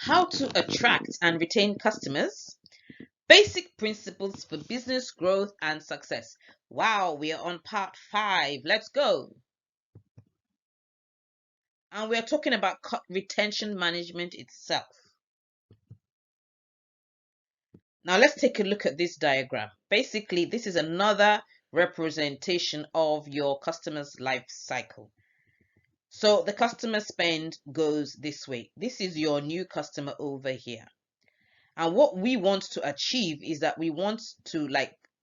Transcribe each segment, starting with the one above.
How to attract and retain customers. Basic principles for business growth and success. Wow, we are on part 5. Let's go. And we're talking about retention management itself. Now let's take a look at this diagram. Basically, this is another representation of your customer's life cycle. So the customer spend goes this way. This is your new customer over here. And what we want to achieve is that we want to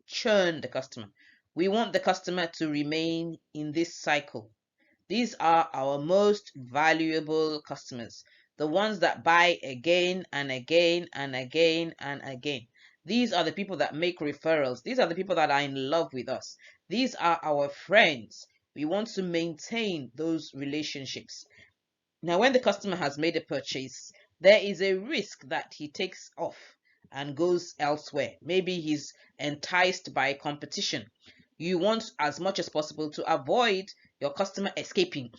churn the customer. We want the customer to remain in this cycle. These are our most valuable customers, the ones that buy again and again and again and again. These are the people that make referrals. These are the people that are in love with us. These are our friends. We want to maintain those relationships. Now, when the customer has made a purchase, there is a risk that he takes off and goes elsewhere. Maybe he's enticed by competition. You want as much as possible to avoid your customer escaping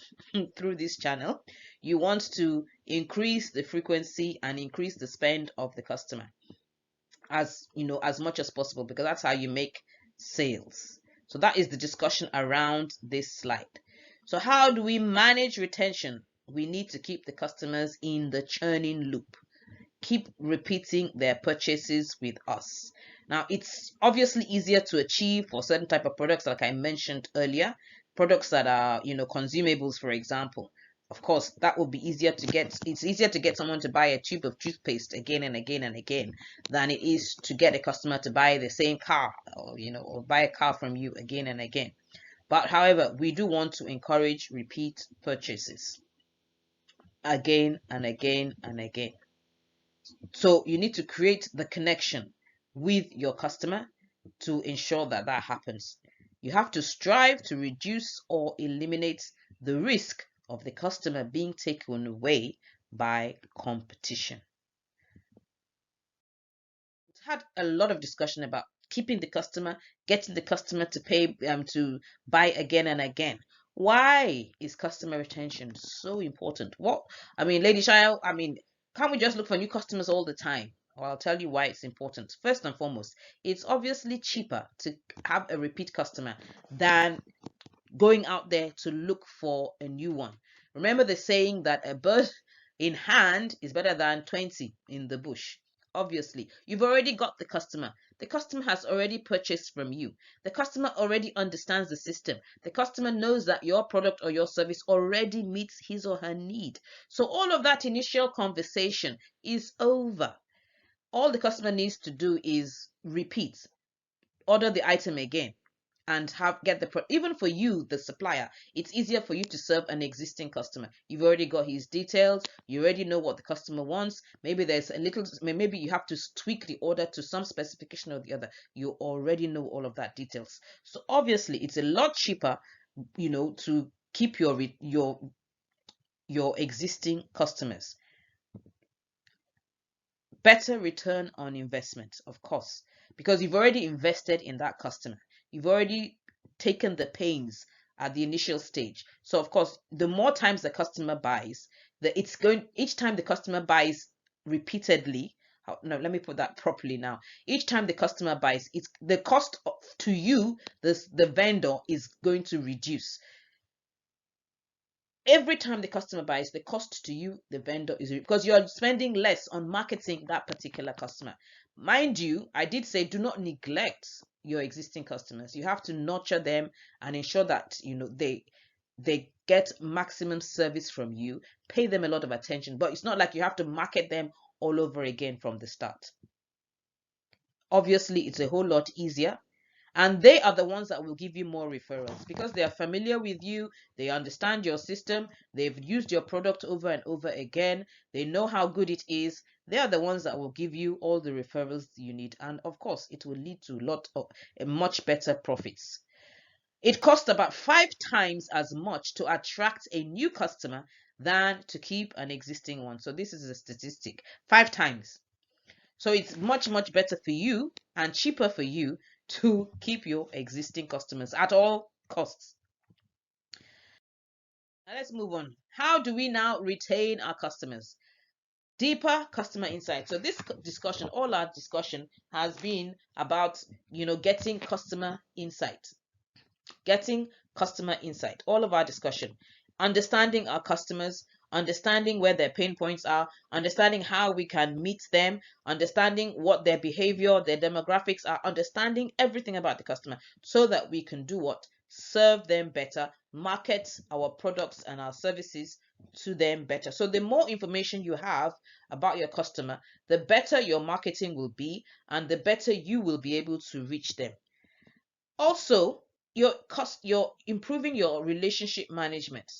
through this channel. You want to increase the frequency and increase the spend of the customer as much as possible, because that's how you make sales. So that is the discussion around this slide. So how do we manage retention? We need to keep the customers in the churning loop. Keep repeating their purchases with us. Now, it's obviously easier to achieve for certain type of products, like I mentioned earlier, products that are, consumables, for example. Of course, that will be easier to get. It's easier to get someone to buy a tube of toothpaste again and again and again than it is to get a customer to buy the same car, or buy a car from you again and again. But however, we do want to encourage repeat purchases again and again and again. So you need to create the connection with your customer to ensure that that happens. You have to strive to reduce or eliminate the risk of the customer being taken away by competition. We've had a lot of discussion about keeping the customer, getting the customer to pay, to buy again and again. Why is customer retention so important? Lady Shayo, can't we just look for new customers all the time? Well, I'll tell you why it's important. First and foremost, it's obviously cheaper to have a repeat customer than going out there to look for a new one. Remember the saying that a bird in hand is better than 20 in the bush. Obviously, you've already got the customer. The customer has already purchased from you. The customer already understands the system. The customer knows that your product or your service already meets his or her need. So all of that initial conversation is over. All the customer needs to do is repeat, order the item again, and get the even for you, the supplier, it's easier for you to serve an existing customer. You've already got his details. You already know what the customer wants. Maybe there's a little, maybe you have to tweak the order to some specification or the other. You already know all of that details. So obviously it's a lot cheaper, to keep your existing customers. Better return on investment, of course, because you've already invested in that customer. You've already taken the pains at the initial stage. So of course, the more times the customer buys, each time the customer buys repeatedly. No, let me put that properly now. Each time the customer buys, it's the cost to you, the vendor, is going to reduce. Every time the customer buys, the cost to you, the vendor, is because you are spending less on marketing that particular customer. Mind you, I did say do not neglect your existing customers. You have to nurture them and ensure that they get maximum service from you. Pay them a lot of attention, but it's not like you have to market them all over again from the start. Obviously, it's a whole lot easier. And they are the ones that will give you more referrals because they are familiar with you. They understand your system. They've used your product over and over again. They know how good it is. They are the ones that will give you all the referrals you need. And of course, it will lead to much better profits. It costs about 5 times as much to attract a new customer than to keep an existing one. So this is a statistic. 5 times. So it's much, much better for you and cheaper for you to keep your existing customers at all costs. Now let's move on. How do we now retain our customers? Deeper customer insight. So this discussion, all our discussion has been about, getting customer insight. Getting customer insight. All of our discussion. Understanding our customers, understanding where their pain points are, understanding how we can meet them, understanding what their behavior, their demographics are, understanding everything about the customer so that we can do what? Serve them better, market our products and our services to them better. So the more information you have about your customer, the better your marketing will be and the better you will be able to reach them. Also, you're improving your relationship management.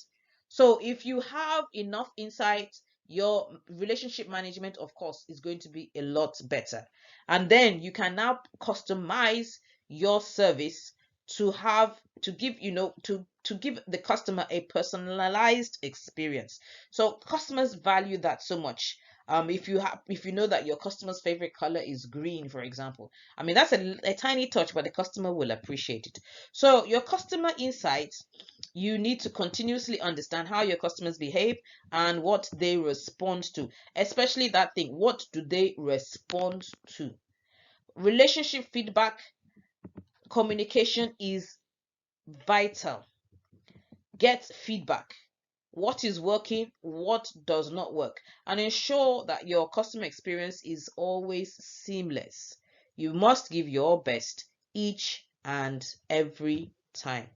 So if you have enough insight, your relationship management, of course, is going to be a lot better. And then you can now customize your service to have to give to give the customer a personalized experience. So customers value that so much. If you know that your customer's favorite color is green, for example, I mean, that's a tiny touch, but the customer will appreciate it. So your customer insights, you need to continuously understand how your customers behave and what they respond to, especially that thing. What do they respond to? Relationship feedback, communication is vital. Get feedback. What is working, what does not work, and ensure that your customer experience is always seamless. You must give your best each and every time.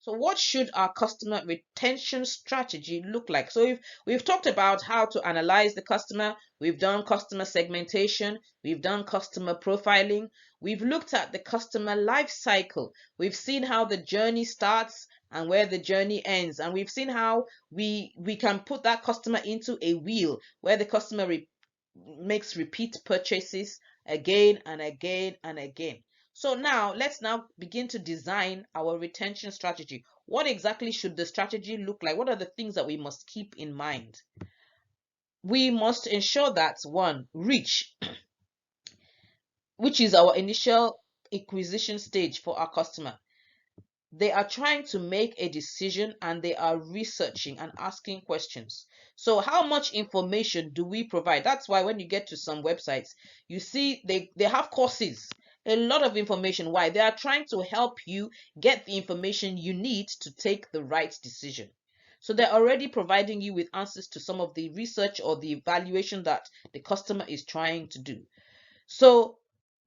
So what should our customer retention strategy look like? So we've talked about how to analyze the customer, we've done customer segmentation, we've done customer profiling, we've looked at the customer life cycle, we've seen how the journey starts and where the journey ends, and we've seen how we can put that customer into a wheel where the customer makes repeat purchases again and again and again. So now let's now begin to design our retention strategy. What exactly should the strategy look like? What are the things that we must keep in mind? We must ensure that one, reach, which is our initial acquisition stage for our customer. They are trying to make a decision and they are researching and asking questions. So how much information do we provide? That's why when you get to some websites, you see they have courses, a lot of information. Why? They are trying to help you get the information you need to take the right decision. So they're already providing you with answers to some of the research or the evaluation that the customer is trying to do. So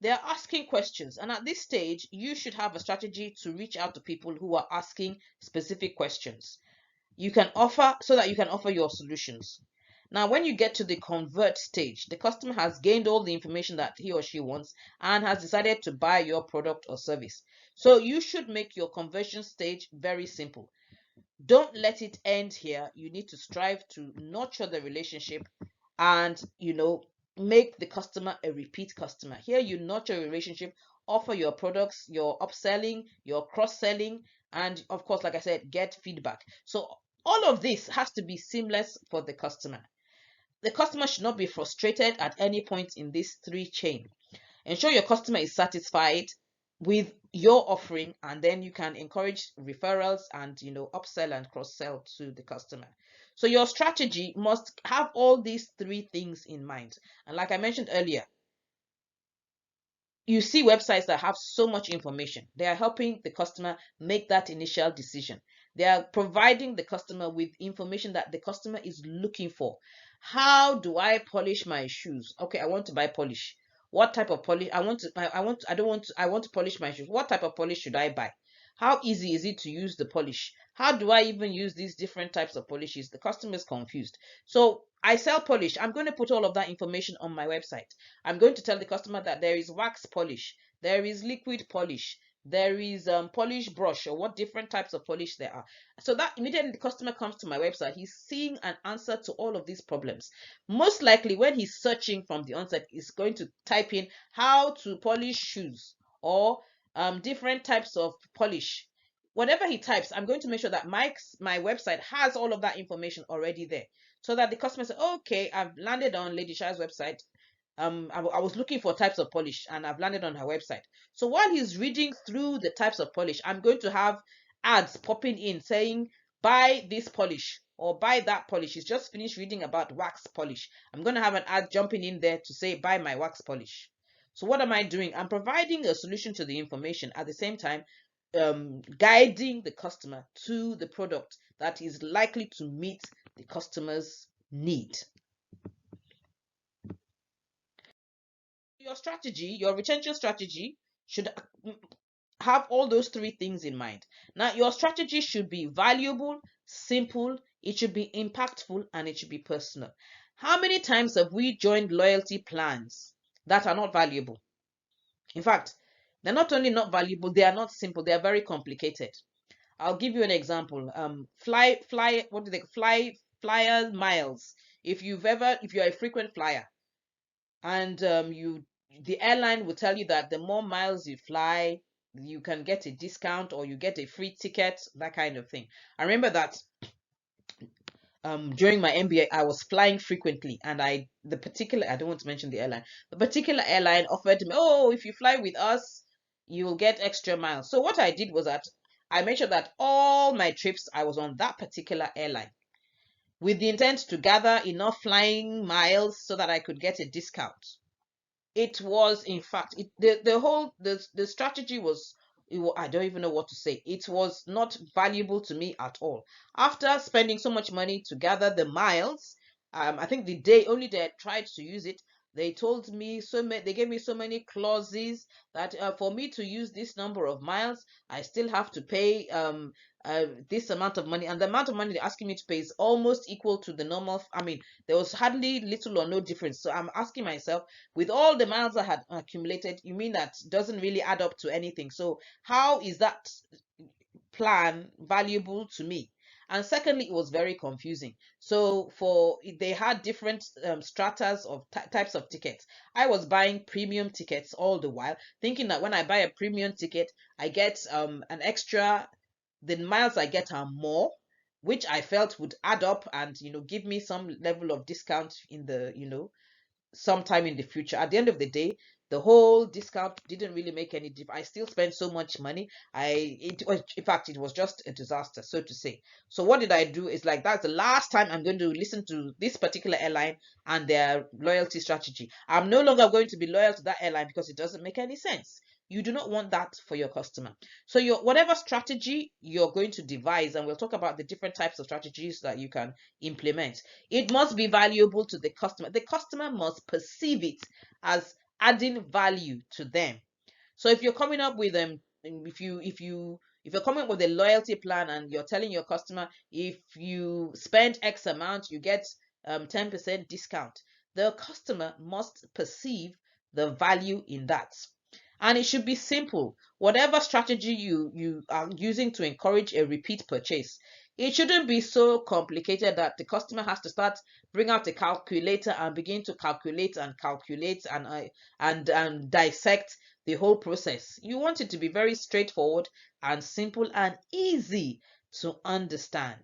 they're asking questions, and at this stage, you should have a strategy to reach out to people who are asking specific questions. You can offer so that you can offer your solutions. Now, when you get to the convert stage, the customer has gained all the information that he or she wants and has decided to buy your product or service. So you should make your conversion stage very simple. Don't let it end here. You need to strive to nurture the relationship and make the customer a repeat customer. Here you nurture a relationship, offer your products, your upselling, your cross-selling, and of course, like I said, get feedback. So all of this has to be seamless for the customer. The customer should not be frustrated at any point in this three chain. Ensure your customer is satisfied with your offering, and then you can encourage referrals and upsell and cross-sell to the customer. So your strategy must have all these three things in mind. And like I mentioned earlier, you see websites that have so much information. They are helping the customer make that initial decision. They are providing the customer with information that the customer is looking for. How do I polish my shoes? Okay, I want to buy polish. What type of polish? I want to polish my shoes. What type of polish should I buy? How easy is it to use the polish? How do I even use these different types of polishes? The customer is confused. So I sell polish. I'm going to put all of that information on my website. I'm going to tell the customer that there is wax polish, there is liquid polish, there is polish brush, or what different types of polish there are. So that immediately the customer comes to my website, he's seeing an answer to all of these problems. Most likely when he's searching from the onset, he's going to type in how to polish shoes or different types of polish. Whatever he types, I'm going to make sure that my website has all of that information already there, so that the customer says, okay, I've landed on Lady Sha's website. I was looking for types of polish and I've landed on her website. So while he's reading through the types of polish, I'm going to have ads popping in saying, buy this polish, or buy that polish. She's just finished reading about wax polish. I'm going to have an ad jumping in there to say, buy my wax polish. So what am I doing? I'm providing a solution to the information, at the same time guiding the customer to the product that is likely to meet the customer's need. Your strategy, your retention strategy, should have all those three things in mind. Now, your strategy should be valuable, simple, it should be impactful, and it should be personal. How many times have we joined loyalty plans that are not valuable? In fact, they're not only not valuable, they are not simple, they are very complicated. I'll give you an example. What do they flyer miles? If you're a frequent flyer, and the airline will tell you that the more miles you fly, you can get a discount or you get a free ticket, that kind of thing. I remember that during my MBA, I was flying frequently, and I don't want to mention the airline. The particular airline offered me, oh, if you fly with us, you will get extra miles. So what I did was that I made sure that all my trips I was on that particular airline, with the intent to gather enough flying miles so that I could get a discount. It was, in fact, the strategy was, I don't even know what to say. It was not valuable to me at all. After spending so much money to gather the miles, I think the only day I tried to use it, they told me they gave me so many clauses that for me to use this number of miles, I still have to pay this amount of money, and the amount of money they're asking me to pay is almost equal to the normal. I mean, there was hardly little or no difference. So I'm asking myself, with all the miles I had accumulated, you mean that doesn't really add up to anything? So how is that plan valuable to me? And secondly, it was very confusing. So they had different stratas of types of tickets. I was buying premium tickets all the while, thinking that when I buy a premium ticket, I get an extra, the miles I get are more, which I felt would add up and give me some level of discount in the sometime in the future. At the end of the day, the whole discount didn't really make any difference. I still spent so much money. It was, in fact, it was just a disaster, so to say. So what did I do? Is like, that's the last time I'm going to listen to this particular airline and their loyalty strategy. I'm no longer going to be loyal to that airline because it doesn't make any sense. You do not want that for your customer. So whatever strategy you're going to devise, and we'll talk about the different types of strategies that you can implement, it must be valuable to the customer. The customer must perceive it as adding value to them. So if you're coming up with if you're coming up with a loyalty plan and you're telling your customer, if you spend X amount, you get 10% discount, the customer must perceive the value in that. And it should be simple. Whatever strategy you are using to encourage a repeat purchase, it shouldn't be so complicated that the customer has to bring out a calculator and begin to calculate and dissect the whole process. You want it to be very straightforward and simple and easy to understand.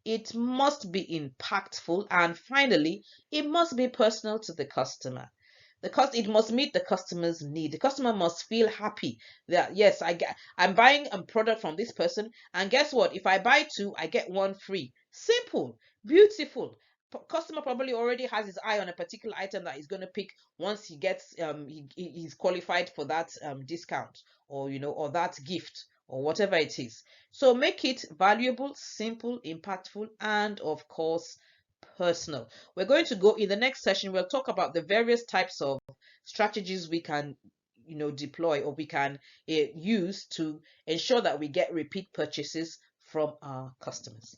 It must be impactful, and finally, it must be personal to the customer. It must meet the customer's need. The customer must feel happy that, yes, I'm buying a product from this person, and guess what? If I buy two, I get one free. Simple, beautiful. Customer probably already has his eye on a particular item that he's going to pick once he gets he's qualified for that discount, or or that gift, or whatever it is. So make it valuable, simple, impactful, and of course personal. We're going to go in the next session. We'll talk about the various types of strategies we can deploy, or we can use to ensure that we get repeat purchases from our customers.